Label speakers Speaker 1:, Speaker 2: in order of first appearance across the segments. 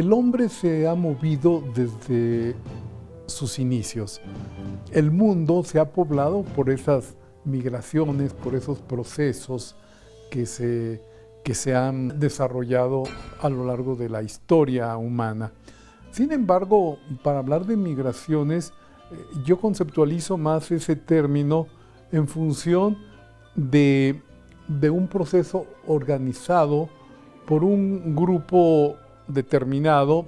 Speaker 1: El hombre se ha movido desde sus inicios. El mundo se ha poblado por esas migraciones, por esos procesos que se han desarrollado a lo largo de la historia humana. Sin embargo, para hablar de migraciones, yo conceptualizo más ese término en función de un proceso organizado por un grupo determinado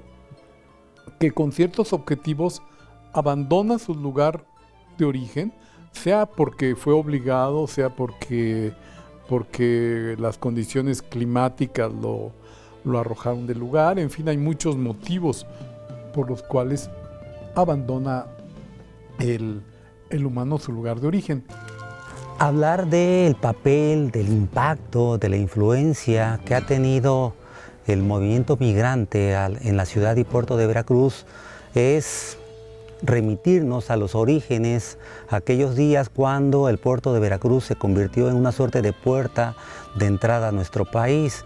Speaker 1: que con ciertos objetivos abandona su lugar de origen, sea porque fue obligado, sea porque las condiciones climáticas lo arrojaron del lugar. En fin, hay muchos motivos por los cuales abandona el humano su lugar de origen.
Speaker 2: Hablar del papel, del impacto, de la influencia que ha tenido el movimiento migrante en la ciudad y puerto de Veracruz es remitirnos a los orígenes, aquellos días cuando el puerto de Veracruz se convirtió en una suerte de puerta de entrada a nuestro país.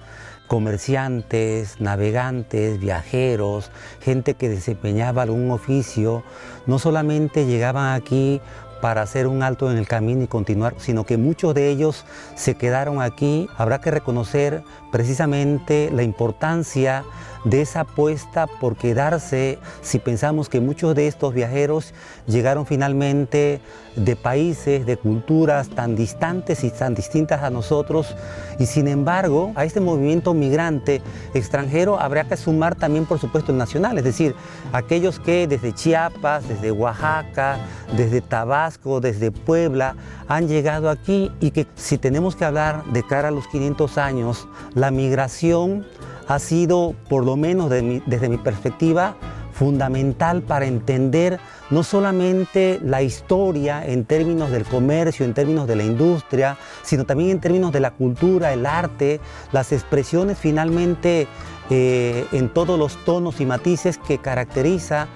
Speaker 2: Comerciantes, navegantes, viajeros, gente que desempeñaba algún oficio, no solamente llegaban aquí para hacer un alto en el camino y continuar, sino que muchos de ellos se quedaron aquí. Habrá que reconocer precisamente la importancia de esa apuesta por quedarse, si pensamos que muchos de estos viajeros llegaron finalmente de países, de culturas tan distantes y tan distintas a nosotros, y sin embargo a este movimiento migrante extranjero habría que sumar también, por supuesto, el nacional, es decir, aquellos que desde Chiapas, desde Oaxaca, desde Tabasco, desde Puebla han llegado aquí, y que si tenemos que hablar de cara a los 500 años, la migración ha sido, por lo menos desde mi perspectiva, fundamental para entender no solamente la historia en términos del comercio, en términos de la industria, sino también en términos de la cultura, el arte, las expresiones finalmente en todos los tonos y matices que caracteriza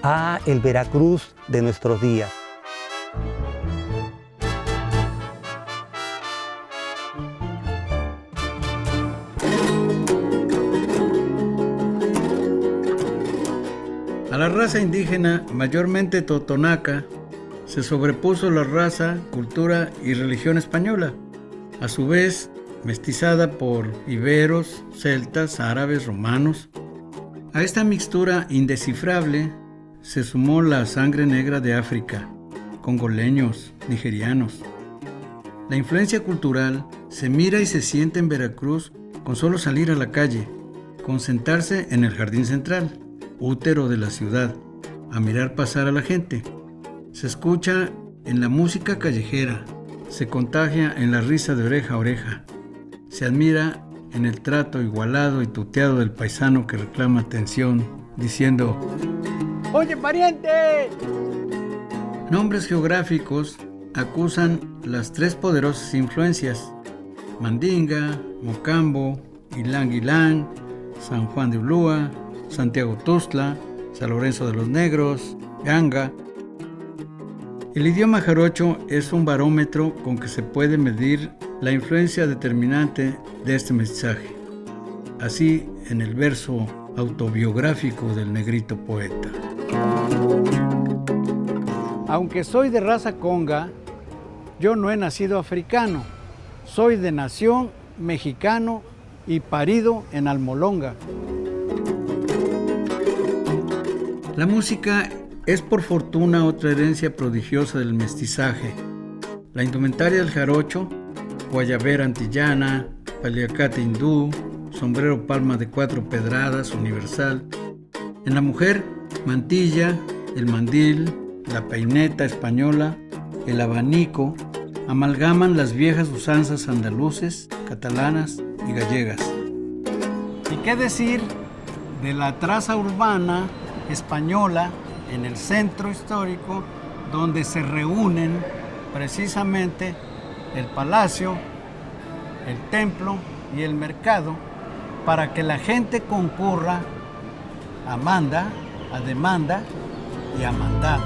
Speaker 2: a el Veracruz de nuestros días.
Speaker 3: A la raza indígena, mayormente totonaca, se sobrepuso la raza, cultura y religión española, a su vez mestizada por iberos, celtas, árabes, romanos. A esta mixtura indescifrable se sumó la sangre negra de África, congoleños, nigerianos. La influencia cultural se mira y se siente en Veracruz con solo salir a la calle, con sentarse en el jardín central, útero de la ciudad, a mirar pasar a la gente. Se escucha en la música callejera, se contagia en la risa de oreja a oreja, se admira en el trato igualado y tuteado del paisano que reclama atención, diciendo: ¡Oye, pariente! Nombres geográficos acusan las tres poderosas influencias: Mandinga, Mocambo, Ilang, San Juan de Ulúa, Santiago Tuxtla, San Lorenzo de los Negros, Ganga. El idioma jarocho es un barómetro con que se puede medir la influencia determinante de este mestizaje. Así, en el verso autobiográfico del negrito poeta. Aunque soy de raza conga, yo no he nacido africano. Soy de nación mexicano y parido en Almolonga. La música es por fortuna otra herencia prodigiosa del mestizaje. La indumentaria del jarocho, guayabera antillana, paliacate hindú, sombrero palma de 4 pedradas universal. En la mujer, mantilla, el mandil, la peineta española, el abanico, amalgaman las viejas usanzas andaluces, catalanas y gallegas. ¿Y qué decir de la traza urbana española en el centro histórico, donde se reúnen precisamente el palacio, el templo y el mercado, para que la gente concurra a manda, a demanda y a mandar?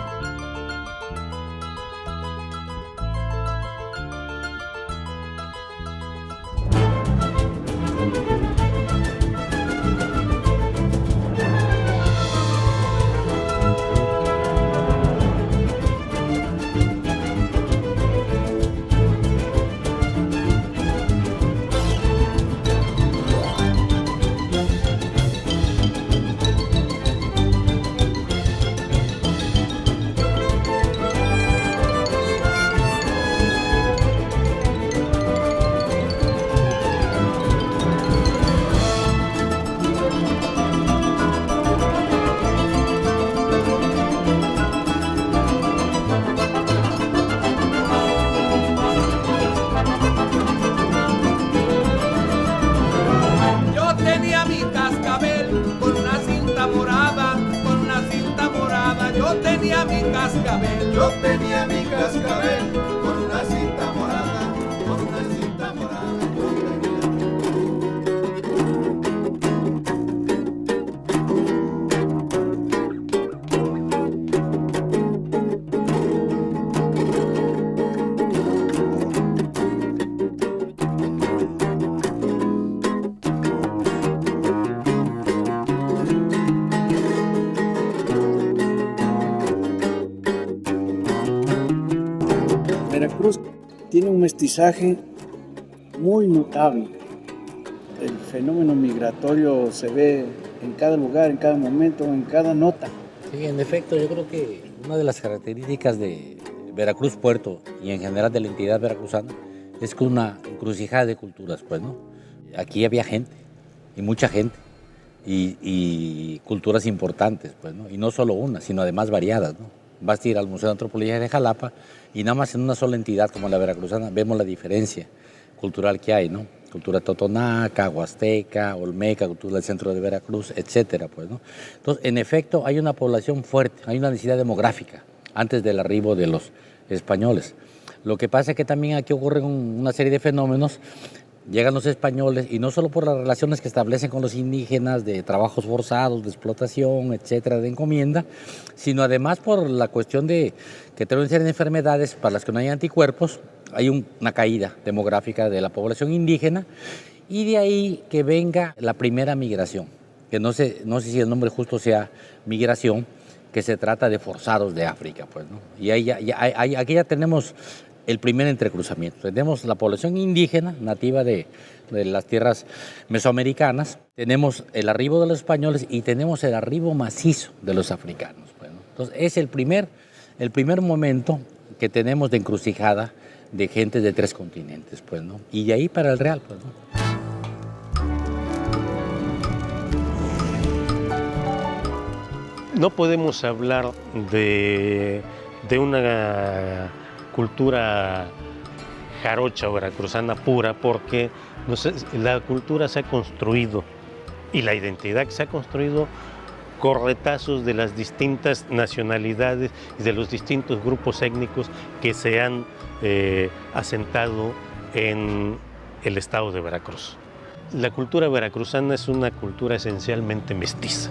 Speaker 4: cascabel, yo tenía mi cascabel con una cinta morada, con una cinta morada.
Speaker 3: Veracruz tiene un mestizaje muy notable. El fenómeno migratorio se ve en cada lugar, en cada momento, en cada nota.
Speaker 5: Sí, en efecto, yo creo que una de las características de Veracruz Puerto y en general de la entidad veracruzana es que una encrucijada de culturas, pues, ¿no? Aquí había gente, y mucha gente, y culturas importantes, pues, ¿no? Y no solo una, sino además variadas, ¿no? Basta ir al Museo de Antropología de Jalapa y nada más en una sola entidad como la veracruzana vemos la diferencia cultural que hay, ¿no? Cultura totonaca, huasteca, olmeca, cultura del centro de Veracruz, etcétera, pues, ¿no? Entonces, en efecto, hay una población fuerte, hay una densidad demográfica antes del arribo de los españoles. Lo que pasa es que también aquí ocurren una serie de fenómenos. Llegan los españoles y no solo por las relaciones que establecen con los indígenas de trabajos forzados, de explotación, etcétera, de encomienda, sino además por la cuestión de que deben ser enfermedades para las que no hay anticuerpos. Hay una caída demográfica de la población indígena y de ahí que venga la primera migración, que no sé si el nombre justo sea migración, que se trata de forzados de África, pues, ¿no? Y aquí ya tenemos el primer entrecruzamiento. Tenemos la población indígena nativa de las tierras mesoamericanas, tenemos el arribo de los españoles y tenemos el arribo macizo de los africanos, pues, ¿no? Entonces es el primer momento que tenemos de encrucijada de gente de 3 continentes, pues, ¿no? Y de ahí para el Real, pues, ¿no?
Speaker 6: No podemos hablar de una cultura jarocha o veracruzana pura porque la cultura se ha construido y la identidad que se ha construido con retazos de las distintas nacionalidades y de los distintos grupos étnicos que se han asentado en el estado de Veracruz. La cultura veracruzana es una cultura esencialmente mestiza.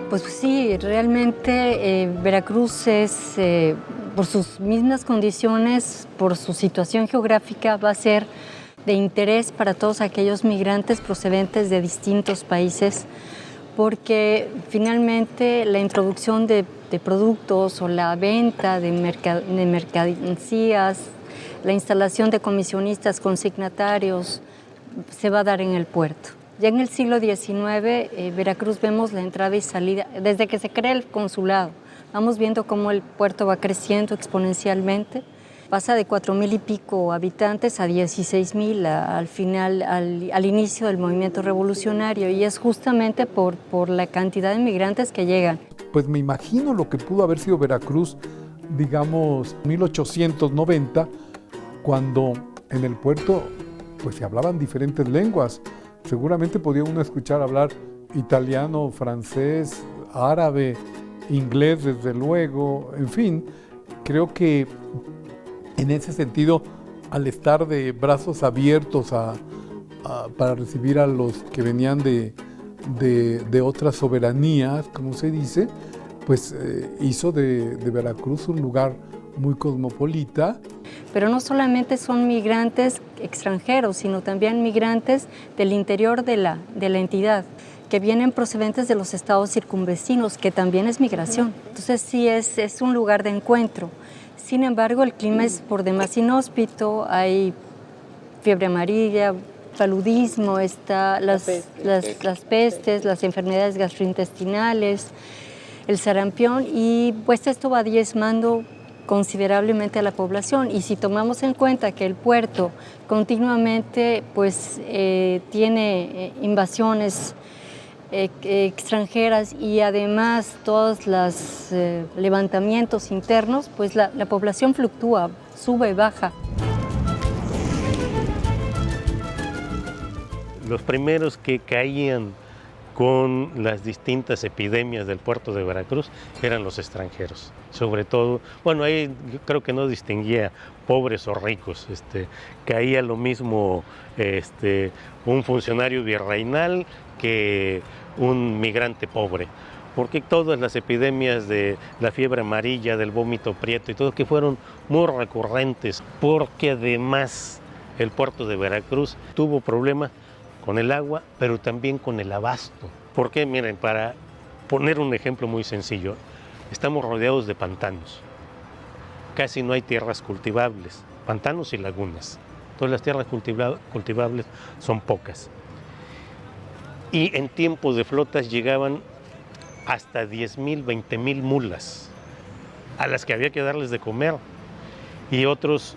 Speaker 7: Pues sí, realmente Veracruz es, por sus mismas condiciones, por su situación geográfica, va a ser de interés para todos aquellos migrantes procedentes de distintos países, porque finalmente la introducción de productos o la venta de mercancías, la instalación de comisionistas, consignatarios, se va a dar en el puerto. Ya en el siglo XIX, Veracruz vemos la entrada y salida, desde que se crea el consulado, vamos viendo cómo el puerto va creciendo exponencialmente, pasa de 4,000 y pico habitantes a 16,000 al final, al inicio del movimiento revolucionario, y es justamente por la cantidad de migrantes que llegan.
Speaker 1: Pues me imagino lo que pudo haber sido Veracruz, digamos, 1890, cuando en el puerto pues se hablaban diferentes lenguas. Seguramente podía uno escuchar hablar italiano, francés, árabe, inglés, desde luego, en fin. Creo que en ese sentido, al estar de brazos abiertos para recibir a los que venían de otras soberanías, como se dice, pues hizo de Veracruz un lugar muy cosmopolita.
Speaker 7: Pero no solamente son migrantes extranjeros, sino también migrantes del interior de la entidad, que vienen procedentes de los estados circunvecinos, que también es migración. Entonces sí es un lugar de encuentro. Sin embargo, el clima es por demás inhóspito, hay fiebre amarilla, paludismo, las pestes, las enfermedades gastrointestinales, el sarampión, y pues esto va diezmando considerablemente a la población. Y si tomamos en cuenta que el puerto continuamente pues, tiene invasiones extranjeras y además todos los levantamientos internos, pues la población fluctúa, sube y baja.
Speaker 6: Los primeros que caían con las distintas epidemias del puerto de Veracruz eran los extranjeros. Sobre todo, bueno, ahí yo creo que no distinguía pobres o ricos, caía lo mismo un funcionario virreinal que un migrante pobre, porque todas las epidemias de la fiebre amarilla, del vómito prieto y todo, que fueron muy recurrentes, porque además el puerto de Veracruz tuvo problemas con el agua, pero también con el abasto. Porque, miren, para poner un ejemplo muy sencillo, estamos rodeados de pantanos. Casi no hay tierras cultivables, pantanos y lagunas. Todas las tierras cultivables son pocas. Y en tiempos de flotas llegaban hasta 10,000, 20,000 mulas, a las que había que darles de comer. Y otros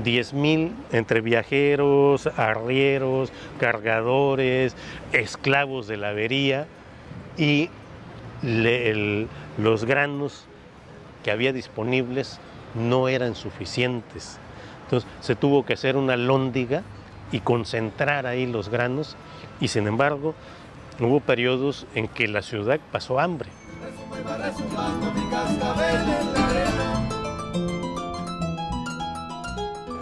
Speaker 6: 10,000 entre viajeros, arrieros, cargadores, esclavos de la avería, y los granos que había disponibles no eran suficientes. Entonces se tuvo que hacer una lóndiga y concentrar ahí los granos, y sin embargo hubo periodos en que la ciudad pasó hambre.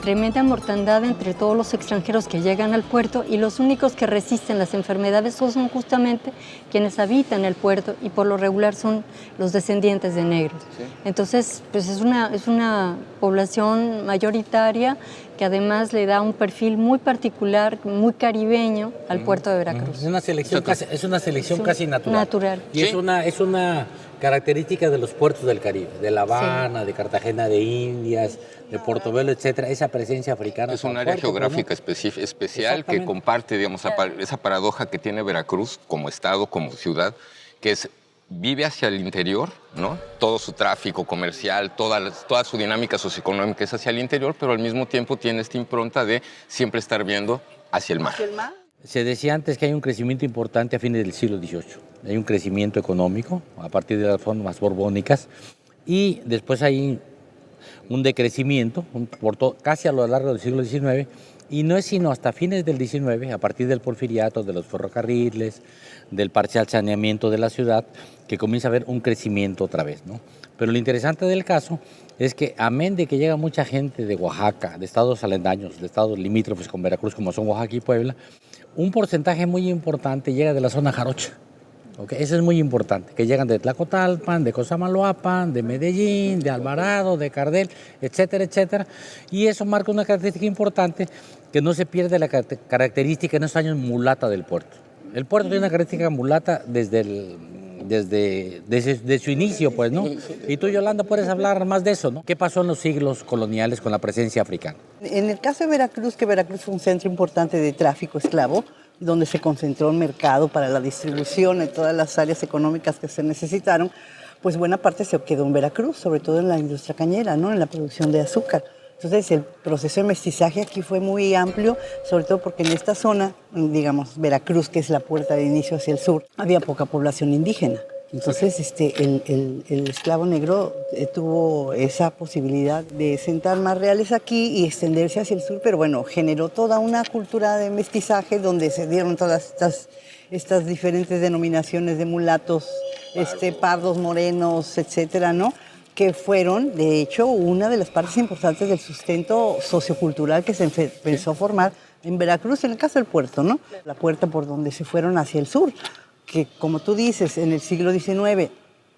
Speaker 7: Tremenda mortandad entre todos los extranjeros que llegan al puerto, y los únicos que resisten las enfermedades son justamente quienes habitan el puerto, y por lo regular son los descendientes de negros. Sí. Entonces, pues es una población mayoritaria que además le da un perfil muy particular, muy caribeño al puerto de Veracruz.
Speaker 5: Es una selección casi natural. Y ¿sí? es una característica de los puertos del Caribe, de La Habana, sí, de Cartagena de Indias, de Portobelo, etcétera, esa presencia africana.
Speaker 8: Es un área geográfica especial que comparte, digamos, esa paradoja que tiene Veracruz como estado, como ciudad, que es vive hacia el interior, ¿no? Todo su tráfico comercial, toda su dinámica socioeconómica es hacia el interior, pero al mismo tiempo tiene esta impronta de siempre estar viendo hacia el mar. ¿Hacia el mar?
Speaker 5: Se decía antes que hay un crecimiento importante a fines del siglo XVIII. Hay un crecimiento económico a partir de las reformas borbónicas, y después hay un decrecimiento casi a lo largo del siglo XIX, y no es sino hasta fines del XIX, a partir del porfiriato, de los ferrocarriles, del parcial saneamiento de la ciudad, que comienza a haber un crecimiento otra vez, ¿no? Pero lo interesante del caso es que, amén de que llega mucha gente de Oaxaca, de estados aledaños, de estados limítrofes con Veracruz, como son Oaxaca y Puebla, un porcentaje muy importante llega de la zona jarocha. Okay, eso es muy importante, que llegan de Tlacotalpan, de Cosamaloapan, de Medellín, de Alvarado, de Cardel, etcétera, etcétera. Y eso marca una característica importante, que no se pierde la característica en esos años mulata del puerto. El puerto tiene una característica mulata desde su inicio, pues, ¿no? Y tú, Yolanda, puedes hablar más de eso, ¿no? ¿Qué pasó en los siglos coloniales con la presencia africana?
Speaker 9: En el caso de Veracruz, que Veracruz fue un centro importante de tráfico esclavo, donde se concentró un mercado para la distribución en todas las áreas económicas que se necesitaron, pues buena parte se quedó en Veracruz, sobre todo en la industria cañera, ¿no? En la producción de azúcar. Entonces el proceso de mestizaje aquí fue muy amplio, sobre todo porque en esta zona, digamos Veracruz, que es la puerta de inicio hacia el sur, había poca población indígena. Entonces el esclavo negro tuvo esa posibilidad de sentar más reales aquí y extenderse hacia el sur, pero bueno, generó toda una cultura de mestizaje donde se dieron todas estas diferentes denominaciones de mulatos, pardos, morenos, etcétera, ¿no? Que fueron, de hecho, una de las partes importantes del sustento sociocultural que se empezó a formar en Veracruz, en el caso del puerto, ¿no? La puerta por donde se fueron hacia el sur, que como tú dices, en el siglo XIX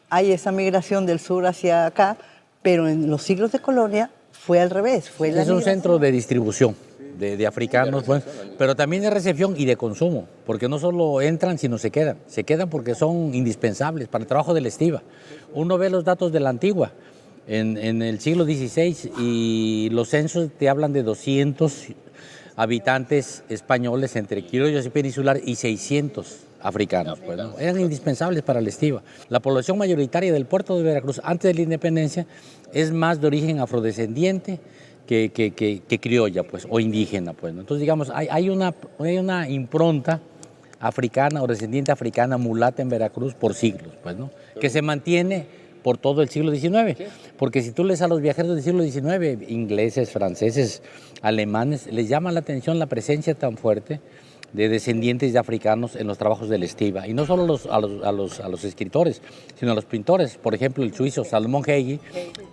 Speaker 9: hay esa migración del sur hacia acá, pero en los siglos de colonia fue al revés.
Speaker 5: Es un centro de distribución de africanos, pues, pero también de recepción y de consumo, porque no solo entran, sino se quedan porque son indispensables para el trabajo del estiva. Uno ve los datos de la antigua, en el siglo XVI, y los censos te hablan de 200 habitantes españoles entre criollos y peninsular, y 600 africanos, pues, ¿no? Eran indispensables para el estiva. La población mayoritaria del puerto de Veracruz antes de la independencia es más de origen afrodescendiente que criolla, pues, o indígena, pues, ¿no? Entonces, digamos, hay una impronta africana o descendiente africana mulata en Veracruz por siglos, pues, ¿no? Que se mantiene por todo el siglo XIX, porque si tú lees a los viajeros del siglo XIX, ingleses, franceses, alemanes, les llama la atención la presencia tan fuerte de descendientes de africanos en los trabajos del estiva. Y no solo a los escritores, sino a los pintores. Por ejemplo, el suizo Salomón Hegi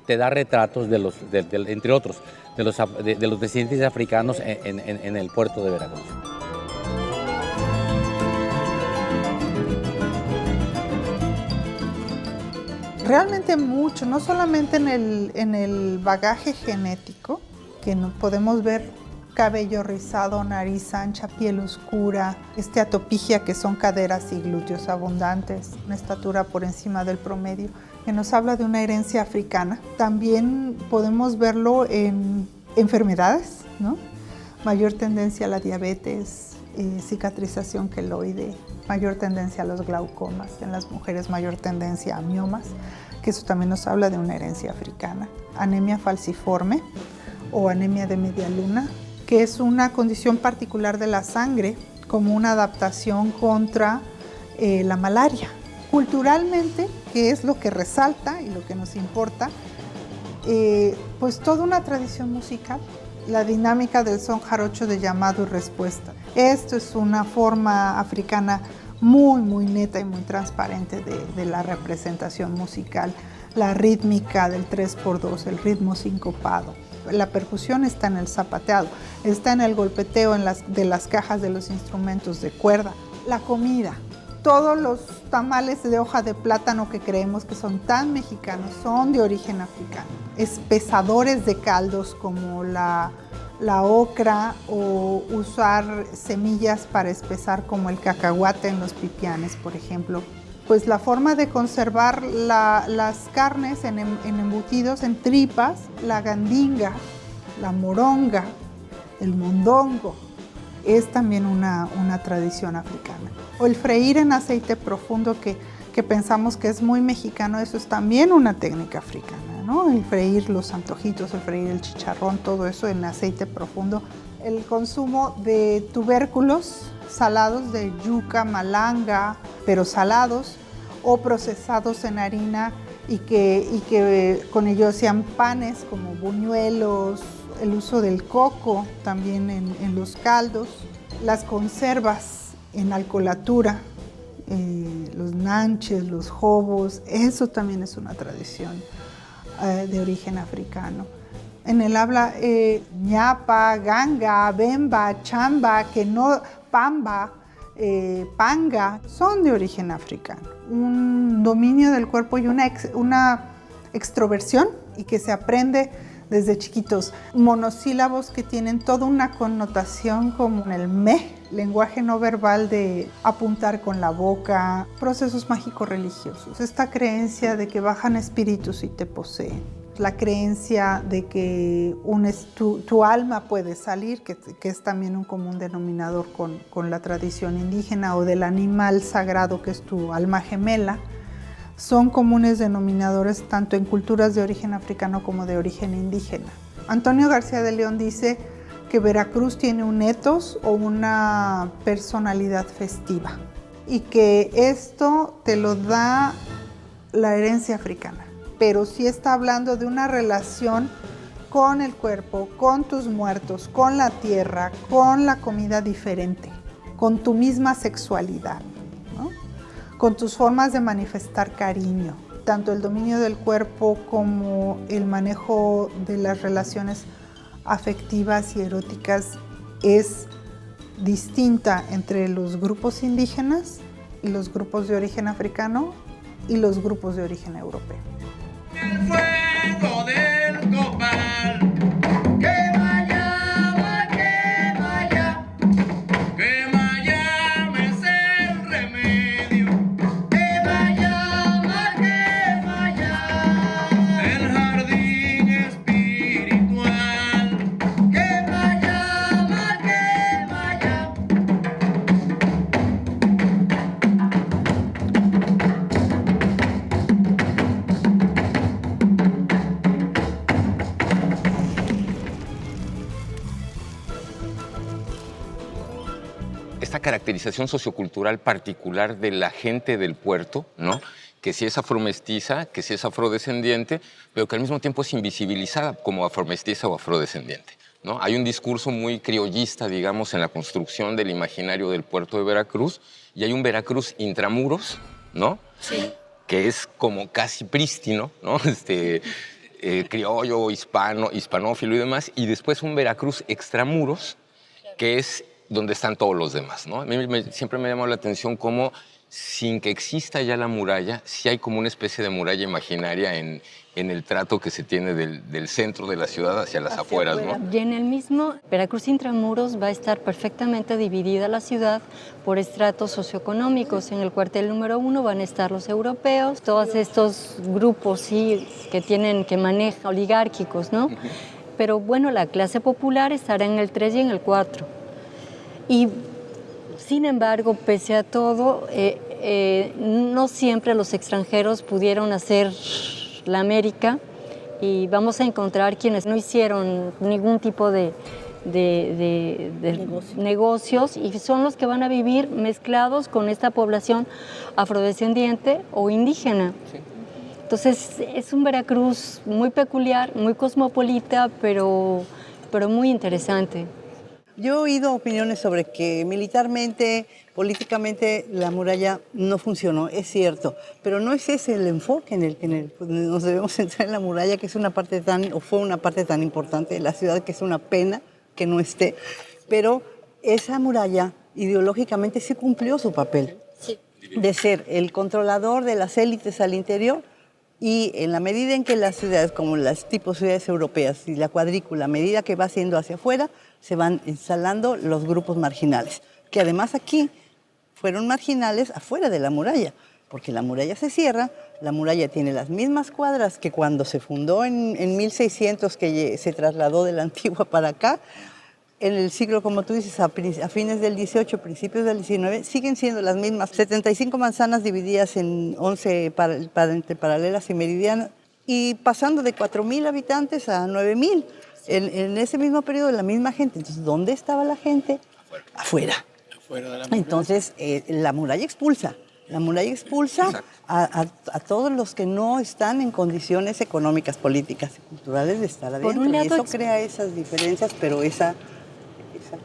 Speaker 5: te da retratos, entre otros, de los descendientes africanos en el puerto de Veracruz.
Speaker 10: Realmente mucho, no solamente en el bagaje genético, que podemos ver cabello rizado, nariz ancha, piel oscura, atopigia, que son caderas y glúteos abundantes, una estatura por encima del promedio, que nos habla de una herencia africana. También podemos verlo en enfermedades, ¿no? Mayor tendencia a la diabetes, cicatrización queloide, mayor tendencia a los glaucomas, en las mujeres mayor tendencia a miomas, que eso también nos habla de una herencia africana. Anemia falciforme o anemia de media luna, que es una condición particular de la sangre como una adaptación contra la malaria. Culturalmente, que es lo que resalta y lo que nos importa, pues toda una tradición musical, la dinámica del son jarocho de llamado y respuesta. Esto es una forma africana muy, muy neta y muy transparente de la representación musical. La rítmica del 3x2, el ritmo sincopado. La percusión está en el zapateado, está en el golpeteo de las cajas de los instrumentos de cuerda. La comida, todos los tamales de hoja de plátano que creemos que son tan mexicanos son de origen africano. Espesadores de caldos como la ocra o usar semillas para espesar como el cacahuate en los pipianes, por ejemplo. Pues la forma de conservar las carnes en embutidos, en tripas, la gandinga, la moronga, el mondongo, es también una tradición africana. O el freír en aceite profundo que pensamos que es muy mexicano, eso es también una técnica africana, ¿no? El freír los antojitos, el freír el chicharrón, todo eso en aceite profundo. El consumo de tubérculos salados de yuca, malanga, pero salados o procesados en harina y que con ellos hacían panes como buñuelos, el uso del coco también en los caldos, las conservas en alcoholatura, los nanches, los jobos, eso también es una tradición de origen africano. En el habla ñapa, ganga, bemba, chamba, pamba, panga, son de origen africano. Un dominio del cuerpo y una extroversión y que se aprende desde chiquitos. Monosílabos que tienen toda una connotación como el lenguaje no verbal de apuntar con la boca, procesos mágicos religiosos, esta creencia de que bajan espíritus y te poseen, la creencia de que tu alma puede salir, que es también un común denominador con la tradición indígena, o del animal sagrado que es tu alma gemela, son comunes denominadores tanto en culturas de origen africano como de origen indígena. Antonio García de León dice que Veracruz tiene un ethos o una personalidad festiva y que esto te lo da la herencia africana, pero sí está hablando de una relación con el cuerpo, con tus muertos, con la tierra, con la comida diferente, con tu misma sexualidad, ¿no? Con tus formas de manifestar cariño, tanto el dominio del cuerpo como el manejo de las relaciones afectivas y eróticas es distinta entre los grupos indígenas y los grupos de origen africano y los grupos de origen europeo.
Speaker 4: El fuego del copal, que vaya, que vaya es el remedio, que vaya, el jardín espiritual, que vaya.
Speaker 8: Esta caracterización sociocultural particular de la gente del puerto, ¿no? Que sí es afromestiza, que sí es afrodescendiente, pero que al mismo tiempo es invisibilizada como afromestiza o afrodescendiente, ¿no? Hay un discurso muy criollista, digamos, en la construcción del imaginario del puerto de Veracruz, y hay un Veracruz intramuros, ¿no?
Speaker 7: Sí.
Speaker 8: Que es como casi prístino, ¿no? Criollo, hispanófilo y demás, y después un Veracruz extramuros, que es donde están todos los demás, ¿no? A mí siempre me ha llamado la atención cómo, sin que exista ya la muralla, sí hay como una especie de muralla imaginaria en el trato que se tiene del centro de la ciudad hacia las afueras, ¿no?
Speaker 7: Y en el mismo Veracruz intramuros va a estar perfectamente dividida la ciudad por estratos socioeconómicos. En el cuartel número 1 van a estar los europeos, todos estos grupos sí, que manejan, oligárquicos, ¿no? Pero bueno, la clase popular estará en el 3 y en el 4. Y sin embargo, pese a todo, no siempre los extranjeros pudieron hacer la América, y vamos a encontrar quienes no hicieron ningún tipo de negocios, y son los que van a vivir mezclados con esta población afrodescendiente o indígena. Sí. Entonces es un Veracruz muy peculiar, muy cosmopolita, pero muy interesante.
Speaker 9: Yo he oído opiniones sobre que militarmente, políticamente, la muralla no funcionó, es cierto, pero no es ese el enfoque en el que nos debemos centrar en la muralla, que es una parte fue una parte tan importante de la ciudad, que es una pena que no esté, pero esa muralla ideológicamente sí cumplió su papel, sí, de ser el controlador de las élites al interior. Y en la medida en que las ciudades, como las tipos ciudades europeas y la cuadrícula, a medida que va haciendo hacia afuera, se van instalando los grupos marginales, que además aquí fueron marginales afuera de la muralla, porque la muralla se cierra, la muralla tiene las mismas cuadras que cuando se fundó en 1600, que se trasladó de la antigua para acá. En el siglo, como tú dices, a fines del 18, principios del 19, siguen siendo las mismas. 75 manzanas divididas en 11 entre paralelas y meridianas, y pasando de 4.000 habitantes a 9.000. En ese mismo periodo, la misma gente. Entonces, ¿dónde estaba la gente? Afuera. Afuera de la muralla. Entonces, la muralla expulsa. La muralla expulsa a todos los que no están en condiciones económicas, políticas y culturales de estar adentro. Y eso crea esas diferencias, pero esa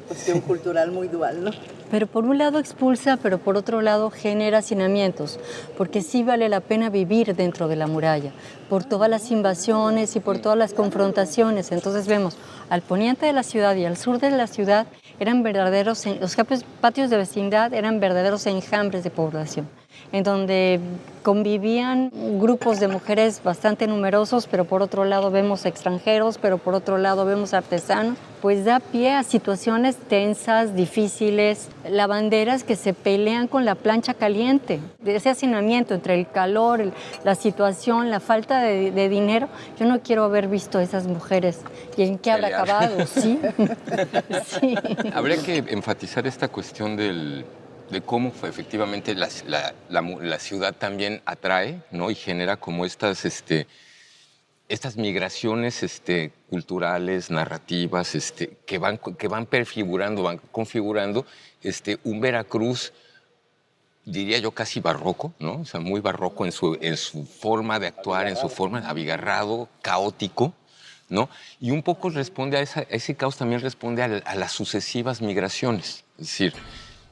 Speaker 9: cuestión cultural muy dual, ¿no?
Speaker 7: Pero por un lado expulsa, pero por otro lado genera hacinamientos, porque sí vale la pena vivir dentro de la muralla, por todas las invasiones y por todas las confrontaciones. Entonces vemos al poniente de la ciudad y al sur de la ciudad eran verdaderos, los patios de vecindad eran verdaderos enjambres de población, en donde convivían grupos de mujeres bastante numerosos, pero por otro lado vemos extranjeros, pero por otro lado vemos artesanos, pues da pie a situaciones tensas, difíciles, lavanderas que se pelean con la plancha caliente, de ese hacinamiento entre el calor, la situación, la falta de dinero. Yo no quiero haber visto a esas mujeres y en qué habrá acabado, ¿sí? Sí.
Speaker 8: Habría que enfatizar esta cuestión de cómo efectivamente la ciudad también atrae, ¿no? Y genera como estas migraciones culturales, narrativas, que van perfigurando, van configurando un Veracruz, diría yo, casi barroco, ¿no? O sea, muy barroco en su forma de actuar, en su forma, abigarrado, caótico, ¿no? Y un poco responde a ese caos, también responde a las sucesivas migraciones. Es decir,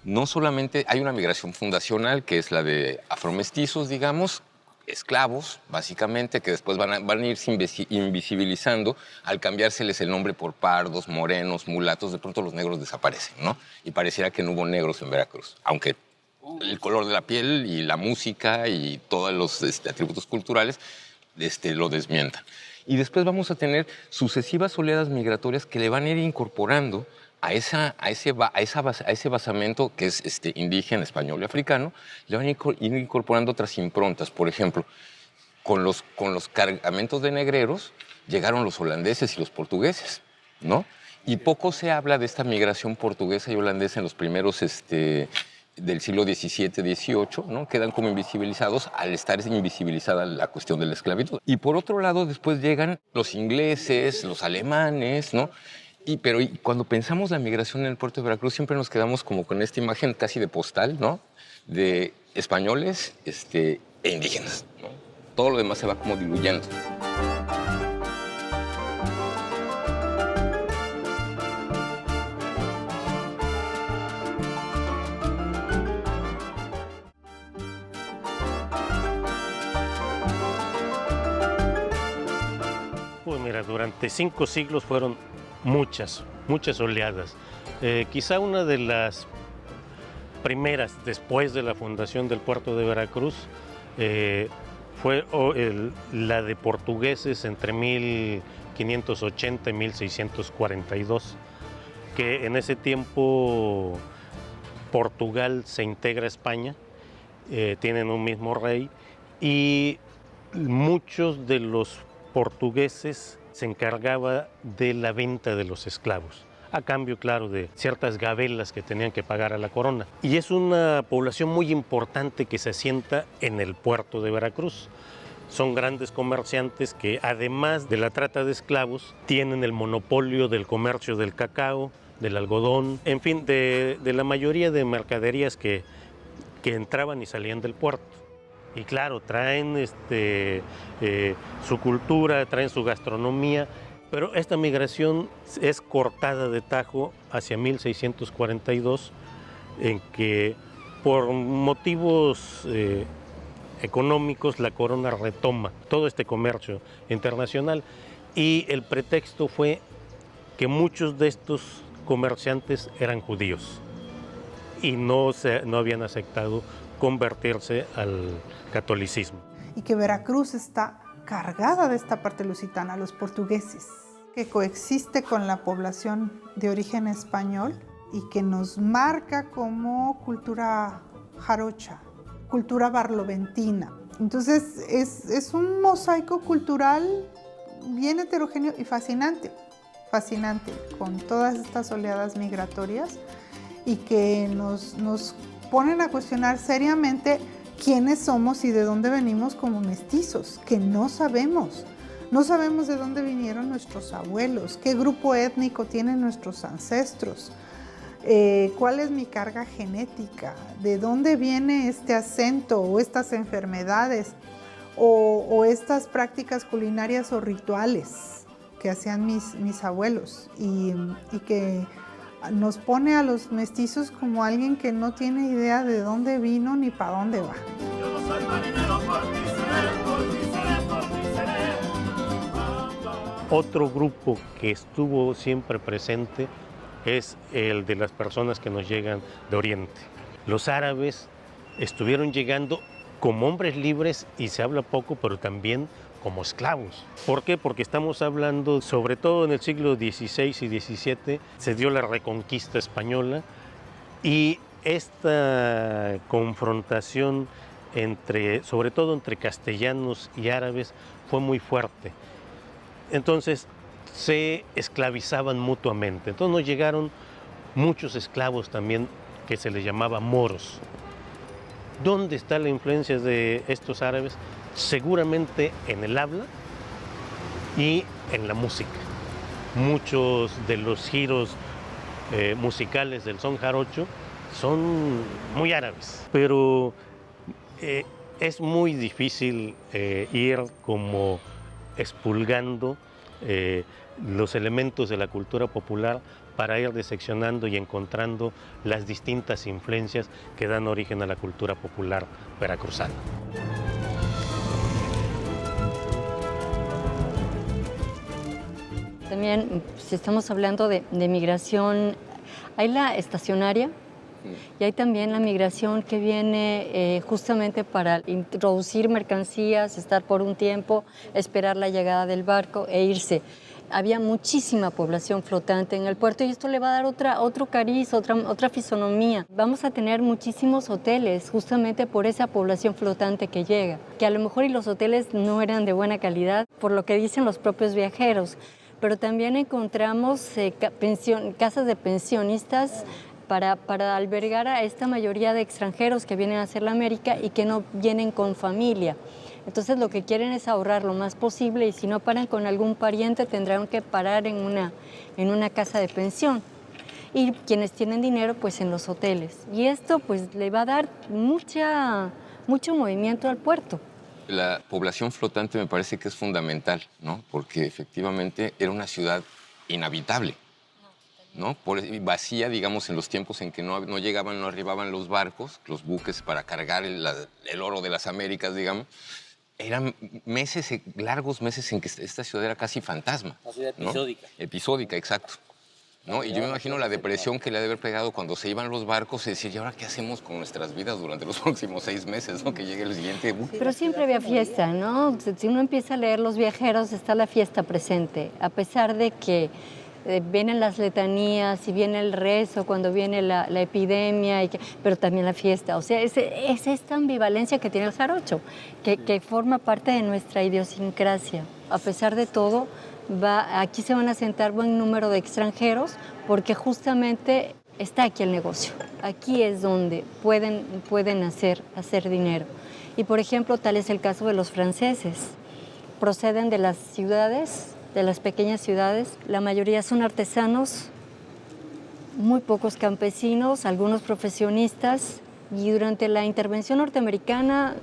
Speaker 8: no solamente hay una migración fundacional, que es la de afromestizos, digamos, esclavos, básicamente, que después van a irse invisibilizando al cambiárseles el nombre por pardos, morenos, mulatos. De pronto los negros desaparecen, ¿no? Y pareciera que no hubo negros en Veracruz, aunque el color de la piel y la música y todos los atributos culturales lo desmientan. Y después vamos a tener sucesivas oleadas migratorias que le van a ir incorporando a ese basamento que es indígena, español y africano, le van a ir incorporando otras improntas. Por ejemplo, con los cargamentos de negreros llegaron los holandeses y los portugueses, ¿no? Y poco se habla de esta migración portuguesa y holandesa en los primeros del siglo XVII, XVIII, ¿no? Quedan como invisibilizados al estar invisibilizada la cuestión de la esclavitud. Y por otro lado, después llegan los ingleses, los alemanes, ¿no? Pero cuando pensamos la migración en el puerto de Veracruz, siempre nos quedamos como con esta imagen casi de postal, ¿no? De españoles e indígenas, ¿no? Todo lo demás se va como diluyendo.
Speaker 6: durante 5 siglos fueron muchas oleadas. Quizá una de las primeras, después de la fundación del puerto de Veracruz, fue la de portugueses entre 1580 y 1642, que en ese tiempo Portugal se integra a España, tienen un mismo rey, y muchos de los portugueses se encargaban de la venta de los esclavos, a cambio, claro, de ciertas gabelas que tenían que pagar a la corona. Y es una población muy importante que se asienta en el puerto de Veracruz. Son grandes comerciantes que, además de la trata de esclavos, tienen el monopolio del comercio del cacao, del algodón, en fin, de la mayoría de mercaderías que entraban y salían del puerto. Y claro, traen su cultura, traen su gastronomía, pero esta migración es cortada de tajo hacia 1642, en que por motivos económicos la corona retoma todo este comercio internacional, y el pretexto fue que muchos de estos comerciantes eran judíos y no habían aceptado convertirse al catolicismo.
Speaker 10: Y que Veracruz está cargada de esta parte lusitana, los portugueses, que coexiste con la población de origen español y que nos marca como cultura jarocha, cultura barloventina. Entonces es un mosaico cultural bien heterogéneo y fascinante, con todas estas oleadas migratorias, y que nos ponen a cuestionar seriamente quiénes somos y de dónde venimos como mestizos, que no sabemos. No sabemos de dónde vinieron nuestros abuelos, qué grupo étnico tienen nuestros ancestros, cuál es mi carga genética, de dónde viene este acento o estas enfermedades o estas prácticas culinarias o rituales que hacían mis abuelos, y que nos pone a los mestizos como alguien que no tiene idea de dónde vino ni para dónde va.
Speaker 4: Yo no soy marinero, por ti seré.
Speaker 6: Otro grupo que estuvo siempre presente es el de las personas que nos llegan de Oriente. Los árabes estuvieron llegando como hombres libres, y se habla poco, pero también como esclavos. ¿Por qué? Porque estamos hablando, sobre todo en el siglo XVI y XVII, se dio la reconquista española, y esta confrontación sobre todo entre castellanos y árabes, fue muy fuerte. Entonces se esclavizaban mutuamente. Entonces nos llegaron muchos esclavos también, que se les llamaba moros. ¿Dónde está la influencia de estos árabes? Seguramente en el habla y en la música. Muchos de los giros musicales del son jarocho son muy árabes, pero es muy difícil ir como expurgando los elementos de la cultura popular para ir diseccionando y encontrando las distintas influencias que dan origen a la cultura popular veracruzana.
Speaker 7: También, si estamos hablando de migración, hay la estacionaria y hay también la migración que viene justamente para introducir mercancías, estar por un tiempo, esperar la llegada del barco e irse. Había muchísima población flotante en el puerto, y esto le va a dar otro cariz, otra fisonomía. Vamos a tener muchísimos hoteles justamente por esa población flotante que llega, que a lo mejor y los hoteles no eran de buena calidad, por lo que dicen los propios viajeros, pero también encontramos casas de pensionistas para albergar a esta mayoría de extranjeros que vienen a hacer la América y que no vienen con familia. Entonces lo que quieren es ahorrar lo más posible, y si no paran con algún pariente tendrán que parar en una casa de pensión. Y quienes tienen dinero, pues en los hoteles. Y esto pues le va a dar mucho movimiento al puerto.
Speaker 8: La población flotante me parece que es fundamental, ¿no? Porque efectivamente era una ciudad inhabitable, ¿no? Vacía, digamos, en los tiempos en que no arribaban los barcos, los buques para cargar el oro de las Américas, digamos. eran meses, largos meses en que esta ciudad era casi fantasma.
Speaker 5: Una ciudad
Speaker 8: ¿no?
Speaker 5: episódica.
Speaker 8: Episódica, exacto. ¿No? Y yo me imagino la depresión que le ha de haber pegado cuando se iban los barcos y decir, ¿y ahora qué hacemos con nuestras vidas durante los próximos 6 meses? ¿No? Que llegue el siguiente.
Speaker 7: Pero siempre había fiesta, ¿no? Si uno empieza a leer Los Viajeros, está la fiesta presente, a pesar de que vienen las letanías y viene el rezo cuando viene la epidemia, pero también la fiesta. O sea, es esta ambivalencia que tiene el jarocho, que forma parte de nuestra idiosincrasia. A pesar de todo, aquí se van a sentar buen número de extranjeros porque justamente está aquí el negocio. Aquí es donde pueden hacer dinero. Y por ejemplo, tal es el caso de los franceses. Proceden de las ciudades, de las pequeñas ciudades. La mayoría son artesanos, muy pocos campesinos, algunos profesionistas. Y durante la intervención norteamericana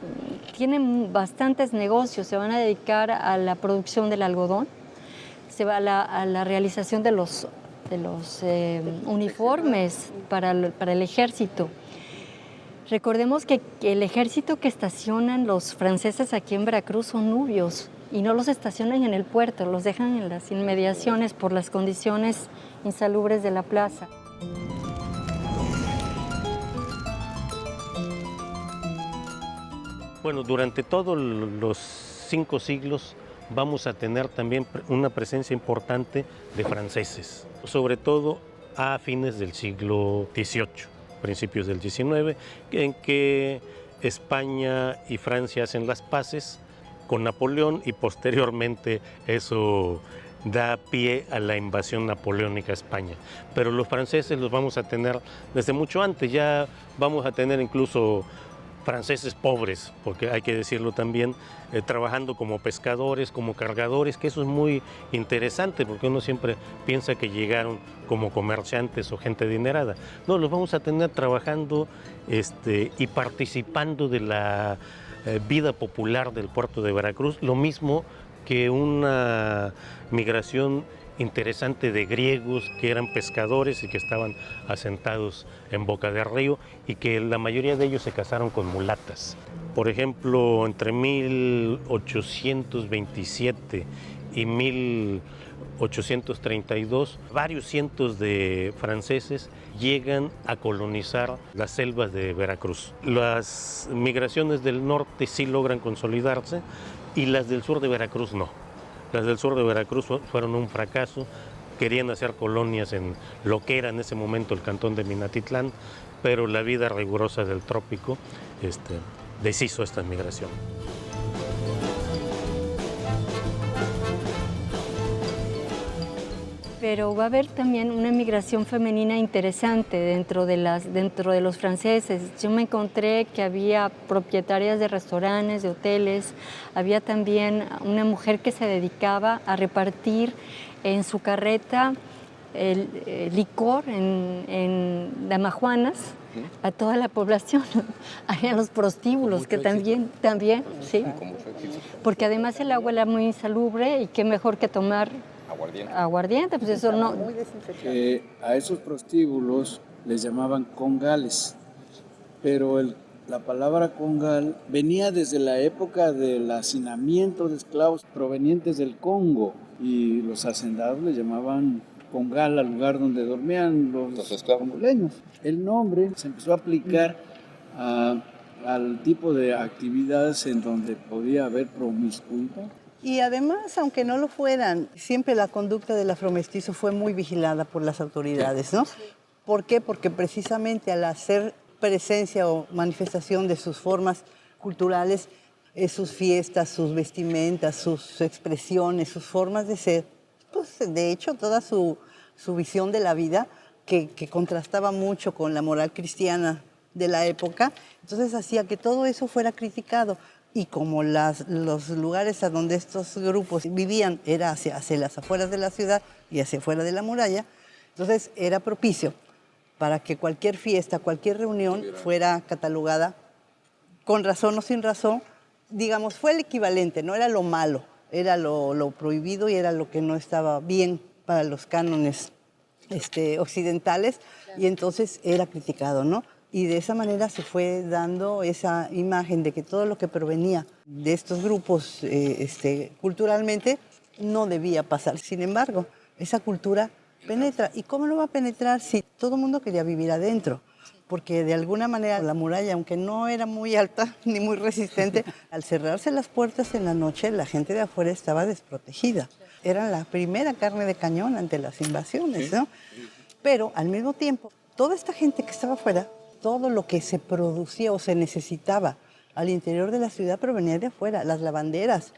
Speaker 7: tienen bastantes negocios. Se van a dedicar a la producción del algodón, se va a la realización de los uniformes para el ejército. Recordemos que el ejército que estacionan los franceses aquí en Veracruz son nubios y no los estacionan en el puerto, los dejan en las inmediaciones por las condiciones insalubres de la plaza.
Speaker 6: Bueno, durante todos los 5 siglos vamos a tener también una presencia importante de franceses, sobre todo a fines del siglo XVIII, principios del XIX, en que España y Francia hacen las paces con Napoleón y posteriormente eso da pie a la invasión napoleónica a España. Pero los franceses los vamos a tener desde mucho antes, ya vamos a tener incluso franceses pobres, porque hay que decirlo también, trabajando como pescadores, como cargadores, que eso es muy interesante, porque uno siempre piensa que llegaron como comerciantes o gente adinerada. No, los vamos a tener trabajando y participando de la vida popular del puerto de Veracruz, lo mismo que una migración interesante de griegos que eran pescadores y que estaban asentados en Boca del Río y que la mayoría de ellos se casaron con mulatas. Por ejemplo, entre 1827 y 1832, varios cientos de franceses llegan a colonizar las selvas de Veracruz. Las migraciones del norte sí logran consolidarse y las del sur de Veracruz no. Las del sur de Veracruz fueron un fracaso, querían hacer colonias en lo que era en ese momento el cantón de Minatitlán, pero la vida rigurosa del trópico deshizo esta migración.
Speaker 7: Pero va a haber también una migración femenina interesante dentro de los franceses. Yo me encontré que había propietarias de restaurantes, de hoteles, había también una mujer que se dedicaba a repartir en su carreta el licor en damajuanas a toda la población. Había los prostíbulos que también, sí. Porque además el agua era muy insalubre y qué mejor que tomar aguardiente, pues eso no.
Speaker 11: A esos prostíbulos les llamaban congales, pero la palabra congal venía desde la época del hacinamiento de esclavos provenientes del Congo y los hacendados le llamaban congal al lugar donde dormían los congoleños. El nombre se empezó a aplicar al tipo de actividades en donde podía haber promiscuidad.
Speaker 9: Y además, aunque no lo fueran, siempre la conducta del afromestizo fue muy vigilada por las autoridades, ¿no? ¿Por qué? Porque precisamente al hacer presencia o manifestación de sus formas culturales, sus fiestas, sus vestimentas, sus expresiones, sus formas de ser, pues de hecho toda su visión de la vida, que contrastaba mucho con la moral cristiana de la época, entonces hacía que todo eso fuera criticado. Y como los lugares a donde estos grupos vivían era hacia las afueras de la ciudad y hacia afuera de la muralla, entonces era propicio para que cualquier fiesta, cualquier reunión fuera catalogada con razón o sin razón. Digamos, fue el equivalente, no era lo malo, era lo prohibido y era lo que no estaba bien para los cánones occidentales, y entonces era criticado, ¿no? Y de esa manera se fue dando esa imagen de que todo lo que provenía de estos grupos culturalmente no debía pasar. Sin embargo, esa cultura penetra. ¿Y cómo no va a penetrar si todo el mundo quería vivir adentro? Porque de alguna manera la muralla, aunque no era muy alta ni muy resistente, al cerrarse las puertas en la noche, la gente de afuera estaba desprotegida. Era la primera carne de cañón ante las invasiones, ¿no? Pero al mismo tiempo, toda esta gente que estaba afuera, todo lo que se producía o se necesitaba al interior de la ciudad provenía de afuera. Las lavanderas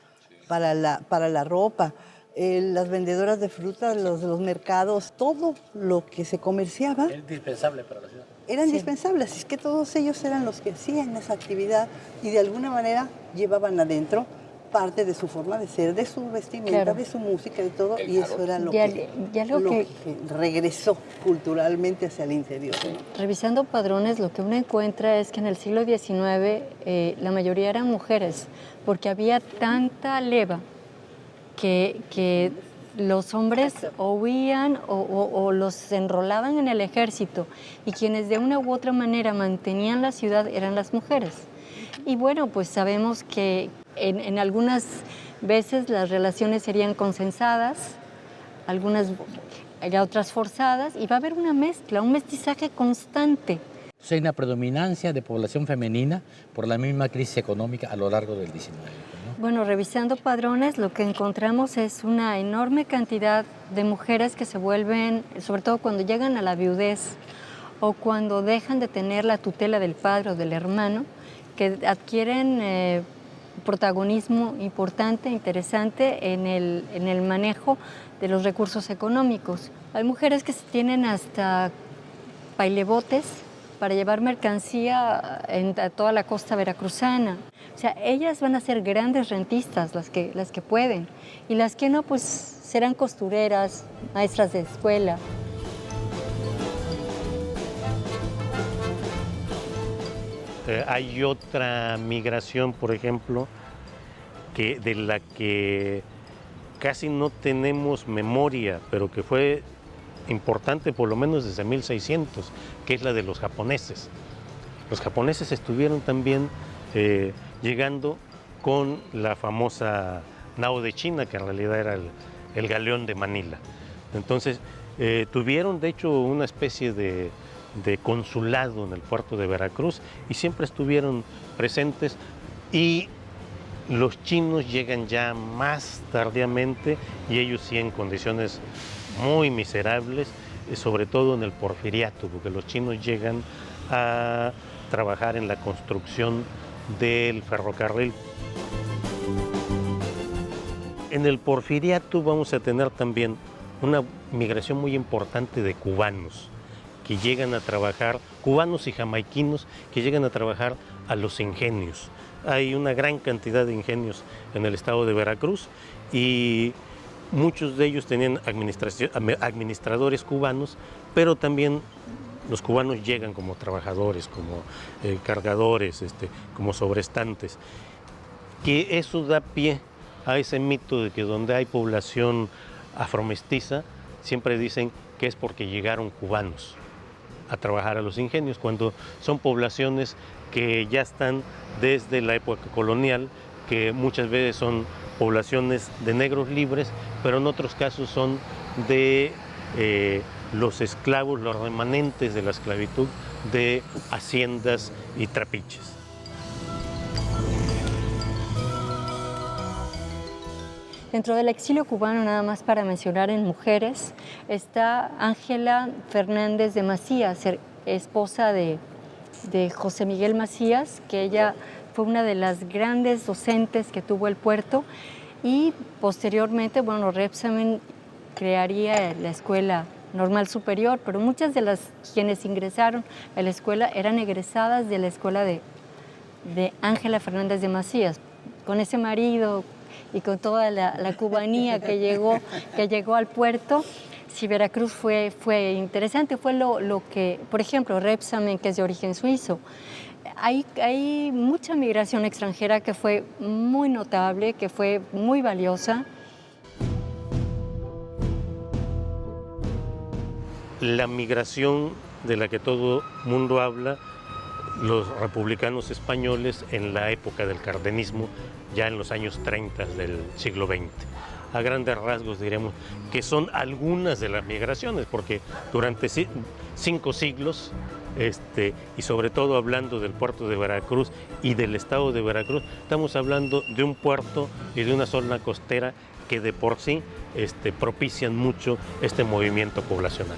Speaker 9: para la ropa, las vendedoras de frutas, los mercados, todo lo que se comerciaba.
Speaker 5: Era indispensable para la ciudad.
Speaker 9: Era indispensable, así es que todos ellos eran los que hacían esa actividad y de alguna manera llevaban adentro parte de su forma de ser, de su vestimenta,
Speaker 7: Claro.
Speaker 9: de su música, de todo, y eso era lo,
Speaker 7: Ya-
Speaker 9: que,
Speaker 7: ya lo
Speaker 9: lo
Speaker 7: que-
Speaker 9: que regresó culturalmente hacia el interior, ¿no?
Speaker 7: Revisando padrones, lo que uno encuentra es que en el siglo XIX la mayoría eran mujeres, porque había tanta leva que los hombres o huían o los enrolaban en el ejército, y quienes de una u otra manera mantenían la ciudad eran las mujeres. Y bueno, pues sabemos que en algunas veces las relaciones serían consensadas, algunas otras forzadas, y va a haber una mezcla, un mestizaje constante.
Speaker 5: Hay una predominancia de población femenina por la misma crisis económica a lo largo del XIX.
Speaker 7: Bueno, revisando padrones, lo que encontramos es una enorme cantidad de mujeres que se vuelven, sobre todo cuando llegan a la viudez o cuando dejan de tener la tutela del padre o del hermano, que adquieren protagonismo importante, interesante en el manejo de los recursos económicos. Hay mujeres que tienen hasta pailebotes para llevar mercancía a toda la costa veracruzana. O sea, ellas van a ser grandes rentistas, las que pueden, y las que no, pues serán costureras, maestras de escuela.
Speaker 6: Hay otra migración, por ejemplo, de la que casi no tenemos memoria, pero que fue importante por lo menos desde 1600, que es la de los japoneses. Los japoneses estuvieron también llegando con la famosa nao de China, que en realidad era el galeón de Manila. Entonces, tuvieron de hecho una especie de consulado en el puerto de Veracruz y siempre estuvieron presentes, y los chinos llegan ya más tardíamente, y ellos sí en condiciones muy miserables, sobre todo en el Porfiriato, porque los chinos llegan a trabajar en la construcción del ferrocarril. En el Porfiriato vamos a tener también una migración muy importante de cubanos que llegan a trabajar, cubanos y jamaiquinos que llegan a trabajar a los ingenios. Hay una gran cantidad de ingenios en el estado de Veracruz y muchos de ellos tenían administradores cubanos, pero también los cubanos llegan como trabajadores, como cargadores, como sobrestantes. Que eso da pie a ese mito de que donde hay población afromestiza, siempre dicen que es porque llegaron cubanos a trabajar a los ingenios, cuando son poblaciones que ya están desde la época colonial, que muchas veces son poblaciones de negros libres, pero en otros casos son de los esclavos, los remanentes de la esclavitud de haciendas y trapiches.
Speaker 7: Dentro del exilio cubano, nada más para mencionar en mujeres, está Ángela Fernández de Macías, esposa de José Miguel Macías, que ella fue una de las grandes docentes que tuvo el puerto, y posteriormente, bueno, Repsamen crearía la Escuela Normal Superior, pero muchas de las quienes ingresaron a la escuela eran egresadas de la escuela de Ángela Fernández de Macías. Con ese marido y con toda la cubanía que llegó al puerto, sí, Veracruz fue interesante. Fue lo que, por ejemplo, Repsamen, que es de origen suizo, hay mucha migración extranjera que fue muy notable, que fue muy valiosa.
Speaker 6: La migración de la que todo mundo habla los republicanos españoles en la época del cardenismo, ya en los años 30 del siglo XX. A grandes rasgos diremos que son algunas de las migraciones, porque durante 5 siglos, y sobre todo hablando del puerto de Veracruz y del estado de Veracruz, estamos hablando de un puerto y de una zona costera que de por sí propician mucho este movimiento poblacional.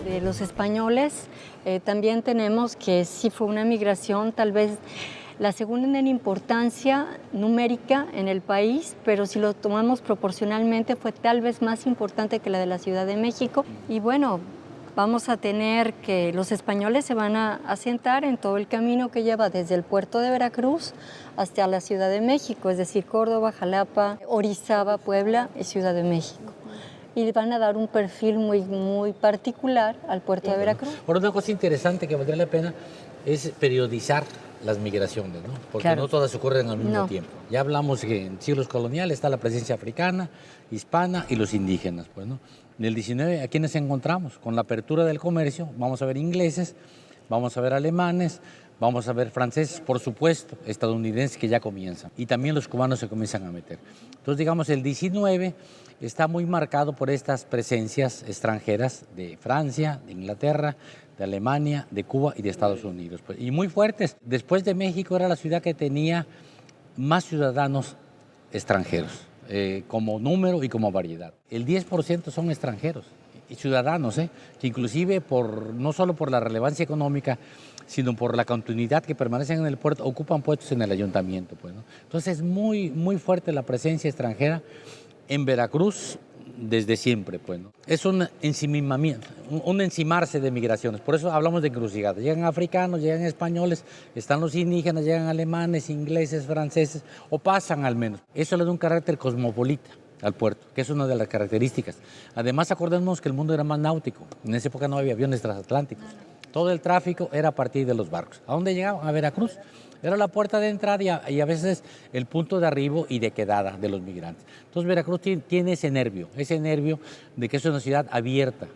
Speaker 7: De los españoles también tenemos que sí fue una migración tal vez la segunda en importancia numérica en el país, pero si lo tomamos proporcionalmente fue tal vez más importante que la de la Ciudad de México. Y bueno, vamos a tener que los españoles se van a asentar en todo el camino que lleva desde el puerto de Veracruz hasta la Ciudad de México, es decir, Córdoba, Jalapa, Orizaba, Puebla y Ciudad de México. Y van a dar un perfil muy particular al puerto de Veracruz.
Speaker 5: Ahora, una cosa interesante que valdría la pena es periodizar las migraciones, ¿no? Porque claro, no todas ocurren al mismo tiempo. Ya hablamos que en siglos coloniales está la presencia africana, hispana y los indígenas, pues, ¿no? En el 19, ¿a quiénes encontramos? Con la apertura del comercio, vamos a ver ingleses, vamos a ver alemanes, vamos a ver franceses, por supuesto, estadounidenses que ya comienzan. Y también los cubanos se comienzan a meter. Entonces, digamos, el 19 está muy marcado por estas presencias extranjeras de Francia, de Inglaterra, de Alemania, de Cuba y de Estados Unidos. Pues, y muy fuertes. Después de México era la ciudad que tenía más ciudadanos extranjeros, como número y como variedad. El 10% son extranjeros y ciudadanos, que inclusive no solo por la relevancia económica, sino por la continuidad que permanecen en el puerto, ocupan puestos en el ayuntamiento. Pues, ¿no? Entonces es muy fuerte la presencia extranjera en Veracruz desde siempre, pues, ¿no? Es un ensimamiento, un encimarse de migraciones, por eso hablamos de encrucijadas. Llegan africanos, llegan españoles, están los indígenas, llegan alemanes, ingleses, franceses, o pasan al menos. Eso le da un carácter cosmopolita al puerto, que es una de las características. Además, acordémonos que el mundo era más náutico, en esa época no había aviones transatlánticos, todo el tráfico era a partir de los barcos. ¿A dónde llegaban? A Veracruz. Era la puerta de entrada y a veces el punto de arribo y de quedada de los migrantes. Entonces Veracruz tiene ese nervio de que es una ciudad abierta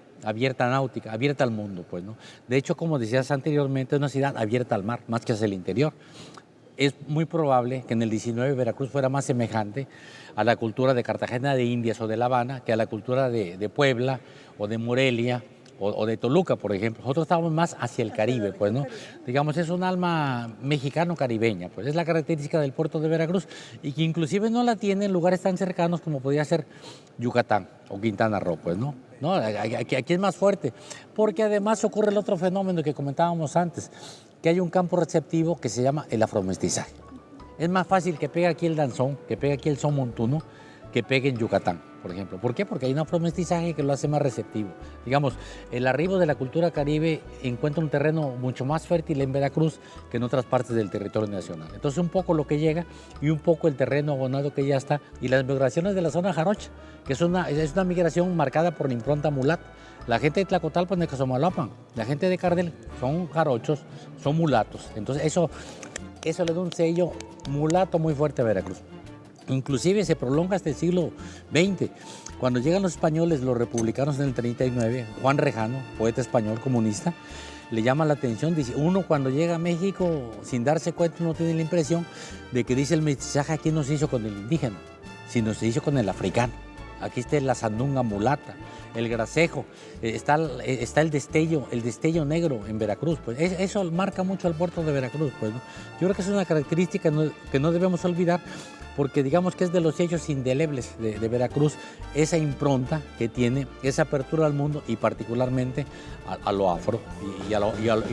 Speaker 5: náutica, abierta al mundo, pues, ¿no? De hecho, como decías anteriormente, es una ciudad abierta al mar, más que hacia el interior. Es muy probable que en el 19 Veracruz fuera más semejante a la cultura de Cartagena de Indias o de La Habana que a la cultura de Puebla o de Morelia o de Toluca, por ejemplo. Nosotros estamos más hacia el Caribe, pues, ¿no? Digamos, es un alma mexicano-caribeña, pues es la característica del puerto de Veracruz y que inclusive no la tiene en lugares tan cercanos como podría ser Yucatán o Quintana Roo, pues, ¿no? No, aquí es más fuerte, porque además ocurre el otro fenómeno que comentábamos antes, que hay un campo receptivo que se llama el afromestizaje. Es más fácil que pegue aquí el danzón, que pegue aquí el son montuno, que pegue en Yucatán, por ejemplo. ¿Por qué? Porque hay un afromestizaje que lo hace más receptivo. Digamos, el arribo de la cultura caribe encuentra un terreno mucho más fértil en Veracruz que en otras partes del territorio nacional. Entonces, un poco lo que llega y un poco el terreno abonado que ya está. Y las migraciones de la zona jarocha, que es una migración marcada por la impronta mulata. La gente de Tlacotalpan, de Casomalapan, la gente de Cardel son jarochos, son mulatos. Entonces, eso le da un sello mulato muy fuerte a Veracruz. Inclusive se prolonga hasta el siglo XX. Cuando llegan los españoles, los republicanos en el 39, Juan Rejano, poeta español comunista, le llama la atención, dice, uno cuando llega a México sin darse cuenta no tiene la impresión de que dice el mestizaje aquí no se hizo con el indígena, sino se hizo con el africano. Aquí está la sandunga mulata, el gracejo, está el destello negro en Veracruz. Pues eso marca mucho al puerto de Veracruz. Pues, ¿no? Yo creo que es una característica que no debemos olvidar, porque digamos que es de los hechos indelebles de Veracruz, esa impronta que tiene, esa apertura al mundo y particularmente a lo afro y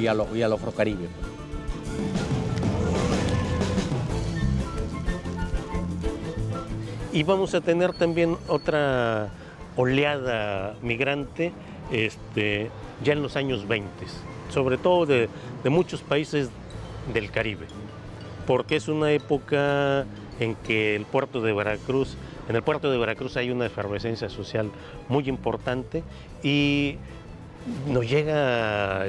Speaker 5: a lo afrocaribe.
Speaker 6: Y vamos a tener también otra oleada migrante ya en los años 20, sobre todo de muchos países del Caribe, porque es una época en que en el puerto de Veracruz hay una efervescencia social muy importante y nos llega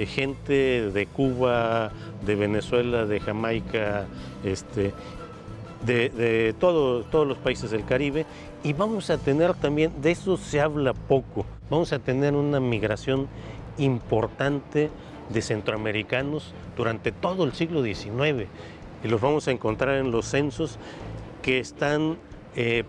Speaker 6: gente de Cuba, de Venezuela, de Jamaica, de todos los países del Caribe, Y vamos a tener también, de eso se habla poco, vamos a tener una migración importante de centroamericanos durante todo el siglo XIX. Y los vamos a encontrar en los censos que están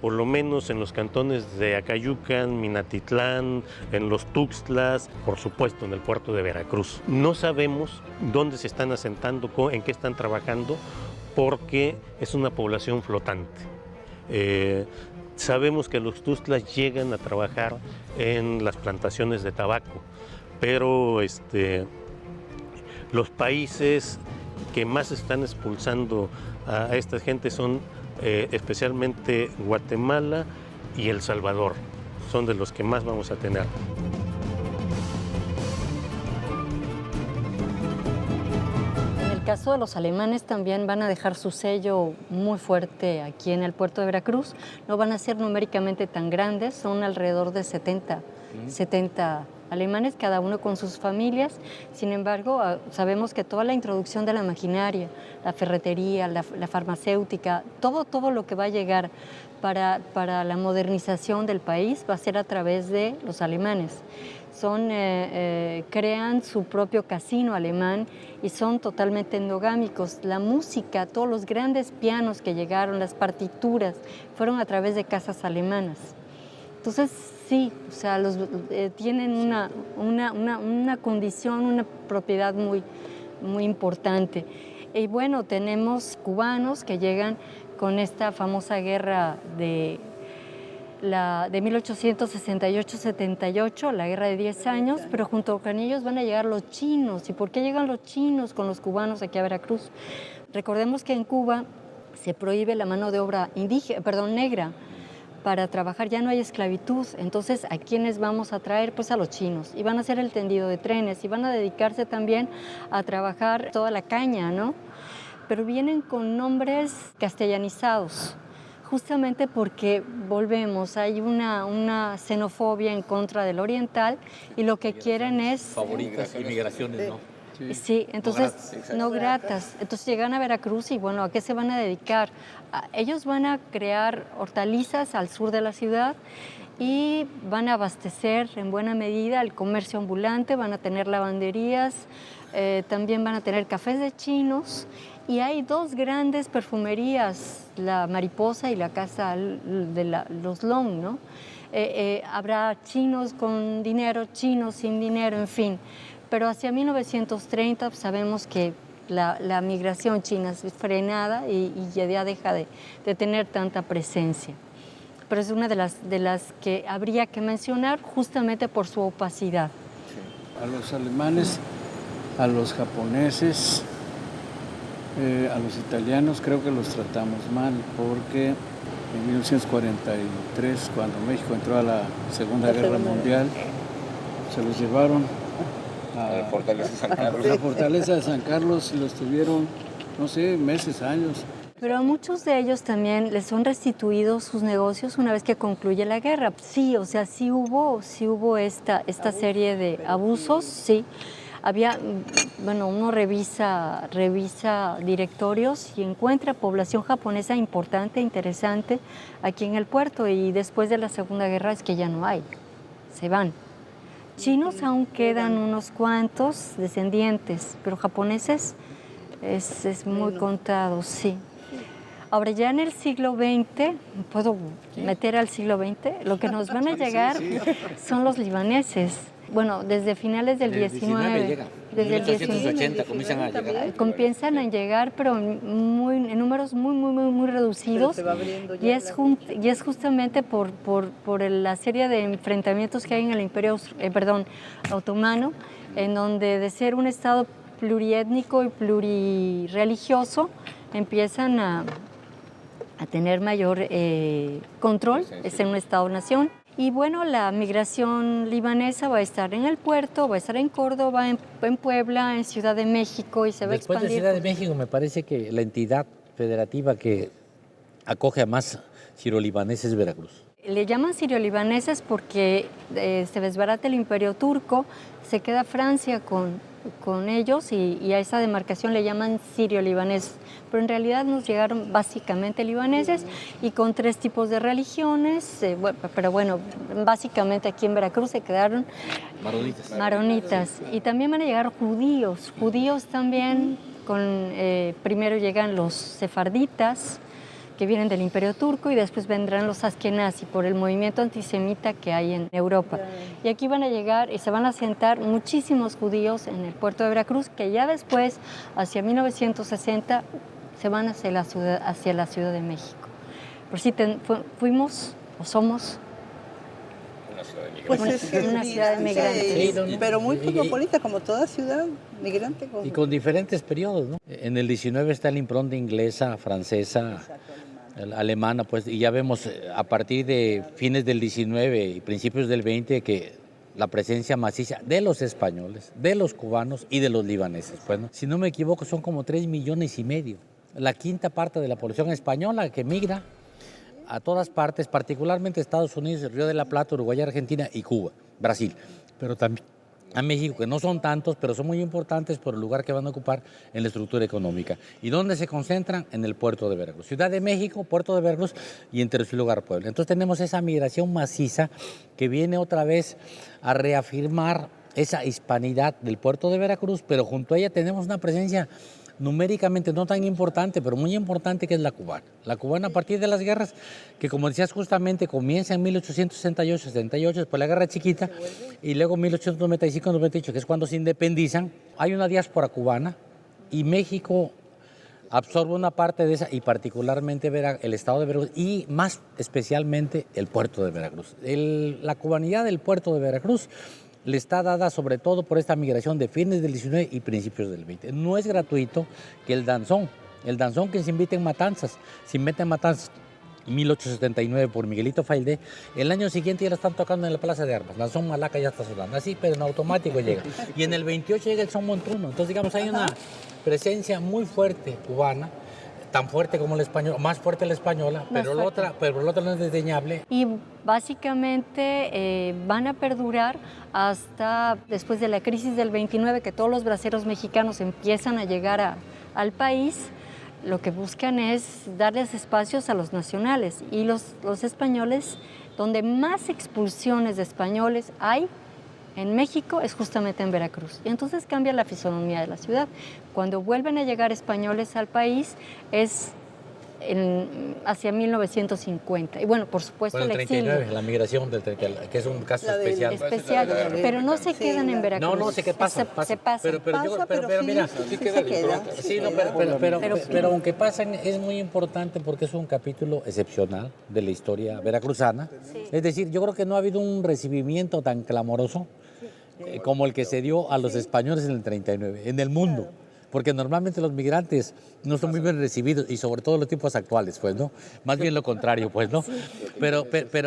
Speaker 6: por lo menos en los cantones de Acayucan, Minatitlán, en los Tuxtlas, por supuesto en el puerto de Veracruz. No sabemos dónde se están asentando, en qué están trabajando, porque es una población flotante. Sabemos que los Tuxtlas llegan a trabajar en las plantaciones de tabaco, pero los países que más están expulsando a esta gente son especialmente Guatemala y El Salvador. Son de los que más vamos a tener.
Speaker 7: En el caso de los alemanes también van a dejar su sello muy fuerte aquí en el puerto de Veracruz. No van a ser numéricamente tan grandes, son alrededor de 70 alemanes, cada uno con sus familias. Sin embargo, sabemos que toda la introducción de la maquinaria, la ferretería, la farmacéutica, todo lo que va a llegar para la modernización del país va a ser a través de los alemanes. Crean su propio casino alemán y son totalmente endogámicos. La música, todos los grandes pianos que llegaron, las partituras, fueron a través de casas alemanas. Entonces, sí, o sea, tienen una condición, una propiedad muy, muy importante. Y bueno, tenemos cubanos que llegan con esta famosa guerra de 1868-78, la guerra de 10 años, pero junto con ellos van a llegar los chinos. ¿Y por qué llegan los chinos con los cubanos aquí a Veracruz? Recordemos que en Cuba se prohíbe la mano de obra negra. Para trabajar ya no hay esclavitud, entonces ¿a quiénes vamos a traer? Pues a los chinos, y van a hacer el tendido de trenes, y van a dedicarse también a trabajar toda la caña, ¿no? Pero vienen con nombres castellanizados, justamente porque hay una xenofobia en contra del oriental, y lo que quieren es...
Speaker 5: Favoritas, inmigraciones, ¿no?
Speaker 7: Sí, entonces no gratas. Entonces llegan a Veracruz y bueno, ¿a qué se van a dedicar? Ellos van a crear hortalizas al sur de la ciudad y van a abastecer en buena medida el comercio ambulante, van a tener lavanderías, también van a tener cafés de chinos, y hay dos grandes perfumerías, la Mariposa y la Casa de los Long, ¿no? Habrá chinos con dinero, chinos sin dinero, en fin. Pero hacia 1930 sabemos que la migración china es frenada y ya deja de tener tanta presencia. Pero es una de las que habría que mencionar justamente por su opacidad.
Speaker 11: A los alemanes, a los japoneses, a los italianos creo que los tratamos mal, porque en 1943, cuando México entró a la Segunda Guerra Mundial, se los llevaron a la Fortaleza de San Carlos. La Fortaleza de San Carlos, y los tuvieron, no sé, meses, años.
Speaker 7: Pero a muchos de ellos también les son restituidos sus negocios una vez que concluye la guerra. Sí, o sea, sí hubo esta serie de abusos, sí. Uno revisa directorios y encuentra población japonesa importante, interesante, aquí en el puerto, y después de la Segunda Guerra es que ya no hay, se van. Chinos aún quedan unos cuantos descendientes, pero japoneses es muy contado, sí. Ahora ya en el siglo XX, ¿puedo meter al siglo XX? Lo que nos van a llegar son los libaneses. Bueno, desde finales del 19
Speaker 5: llega.
Speaker 7: Desde el
Speaker 5: 1980 comienzan a llegar.
Speaker 7: Comienzan a llegar, pero en números muy reducidos. Y es justamente por la serie de enfrentamientos que hay en el Imperio Otomano, en donde de ser un estado pluriétnico y plurireligioso, empiezan a tener mayor control, es en un estado-nación. Y bueno, la migración libanesa va a estar en el puerto, va a estar en Córdoba, en Puebla, en Ciudad de México, y se va a expandir.
Speaker 5: Después de Ciudad de México, me parece que la entidad federativa que acoge a más siro-libaneses es Veracruz.
Speaker 7: Le llaman sirio-libaneses porque se desbarata el Imperio Turco, se queda Francia con con ellos y a esa demarcación le llaman sirio-libanés, pero en realidad nos llegaron básicamente libaneses y con 3 tipos de religiones, pero bueno, básicamente aquí en Veracruz se quedaron maronitas. Y también van a llegar judíos también, primero llegan los sefarditas, que vienen del Imperio Turco, y después vendrán los askenazí por el movimiento antisemita que hay en Europa. Y aquí van a llegar y se van a asentar muchísimos judíos en el puerto de Veracruz, que ya después, hacia 1960, se van hacia la Ciudad de México. Por si fuimos o somos
Speaker 9: pues
Speaker 7: una ciudad de migrantes.
Speaker 5: Sí,
Speaker 9: pero muy cosmopolita, como toda ciudad migrante.
Speaker 5: Y con diferentes periodos, ¿no? En el 19 está la impronta inglesa, francesa, alemana, pues, y ya vemos a partir de fines del 19 y principios del 20 que la presencia maciza de los españoles, de los cubanos y de los libaneses. Pues, ¿no? Si no me equivoco, son como 3,5 millones. La quinta parte de la población española que migra a todas partes, particularmente Estados Unidos, el Río de la Plata, Uruguay, Argentina y Cuba, Brasil, pero también a México, que no son tantos, pero son muy importantes por el lugar que van a ocupar en la estructura económica. ¿Y dónde se concentran? En el puerto de Veracruz. Ciudad de México, puerto de Veracruz y en tercer lugar Puebla. Entonces tenemos esa migración maciza que viene otra vez a reafirmar esa hispanidad del puerto de Veracruz, pero junto a ella tenemos una presencia numéricamente no tan importante, pero muy importante, que es la cubana. La cubana a partir de las guerras, que como decías justamente comienza en 1868, después la guerra chiquita, y luego 1895-98, que es cuando se independizan, hay una diáspora cubana y México absorbe una parte de esa, y particularmente el estado de Veracruz y más especialmente el puerto de Veracruz. La cubanidad del puerto de Veracruz le está dada sobre todo por esta migración de fines del 19 y principios del 20. No es gratuito que el danzón que se invita en Matanzas, en 1879 por Miguelito Faildé, el año siguiente ya lo están tocando en la Plaza de Armas, danzón Malaca ya está sonando, así, pero en automático llega. Y en el 28 llega el son montuno, entonces digamos hay una presencia muy fuerte cubana, tan fuerte como el español, más fuerte la española, pero la otra no es desdeñable.
Speaker 7: Y básicamente van a perdurar hasta después de la crisis del 29, que todos los braceros mexicanos empiezan a llegar al país. Lo que buscan es darles espacios a los nacionales, y los españoles, donde más expulsiones de españoles hay en México es justamente en Veracruz. Y entonces cambia la fisonomía de la ciudad. Cuando vuelven a llegar españoles al país es hacia 1950. Y bueno, por supuesto el
Speaker 5: 39,
Speaker 7: exilio.
Speaker 5: la migración del 39, que es un caso especial.
Speaker 7: Pero no se quedan en Veracruz.
Speaker 5: No sé qué pasa.
Speaker 7: Se pasan.
Speaker 5: Pero mira, sí queda. Sí, no, pero aunque pasan, es muy importante porque es un capítulo excepcional de la historia veracruzana. Sí. Es decir, yo creo que no ha habido un recibimiento tan clamoroso como el que se dio a los españoles en el 39, en el mundo. Porque normalmente los migrantes no son muy bien recibidos, y sobre todo los tiempos actuales, pues, ¿no? Más bien lo contrario, pues, ¿no? Pero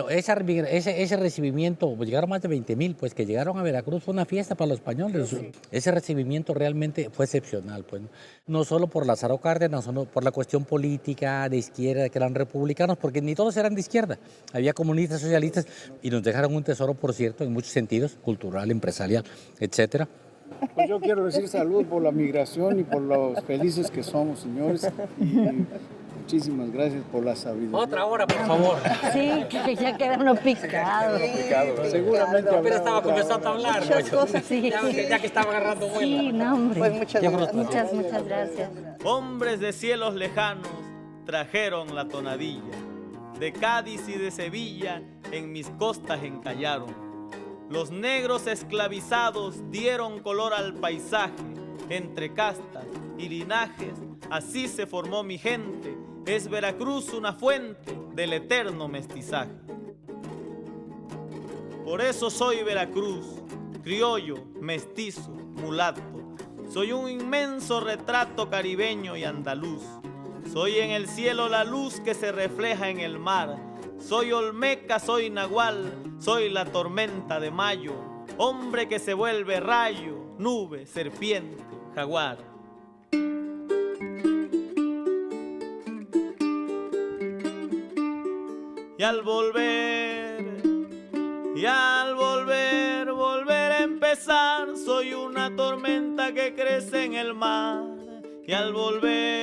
Speaker 5: ese recibimiento, pues, llegaron más de 20,000, pues, que llegaron a Veracruz, fue una fiesta para los españoles. Ese recibimiento realmente fue excepcional, pues, ¿no? No solo por Lázaro Cárdenas, sino por la cuestión política de izquierda, que eran republicanos, porque ni todos eran de izquierda. Había comunistas, socialistas, y nos dejaron un tesoro, por cierto, en muchos sentidos, cultural, empresarial, etcétera.
Speaker 11: Pues yo quiero decir salud por la migración y por los felices que somos, señores. Y muchísimas gracias por la sabiduría.
Speaker 5: Otra hora, por favor.
Speaker 7: Sí, que ya queda uno picado.
Speaker 11: Seguramente.
Speaker 5: Pero estaba comenzando a hablar.
Speaker 7: Sí.
Speaker 5: Ya que estaba agarrando vuelo.
Speaker 7: Sí, no, hombre.
Speaker 9: Pues
Speaker 7: Muchas gracias.
Speaker 12: Hombres de cielos lejanos trajeron la tonadilla. De Cádiz y de Sevilla en mis costas encallaron. Los negros esclavizados dieron color al paisaje, entre castas y linajes, así se formó mi gente, es Veracruz una fuente del eterno mestizaje. Por eso soy Veracruz, criollo, mestizo, mulato, soy un inmenso retrato caribeño y andaluz, soy en el cielo la luz que se refleja en el mar, soy olmeca, soy nahual, soy la tormenta de mayo, hombre que se vuelve rayo, nube, serpiente, jaguar. Y al volver, volver a empezar, soy una tormenta tormenta que crece en el mar. Y al volver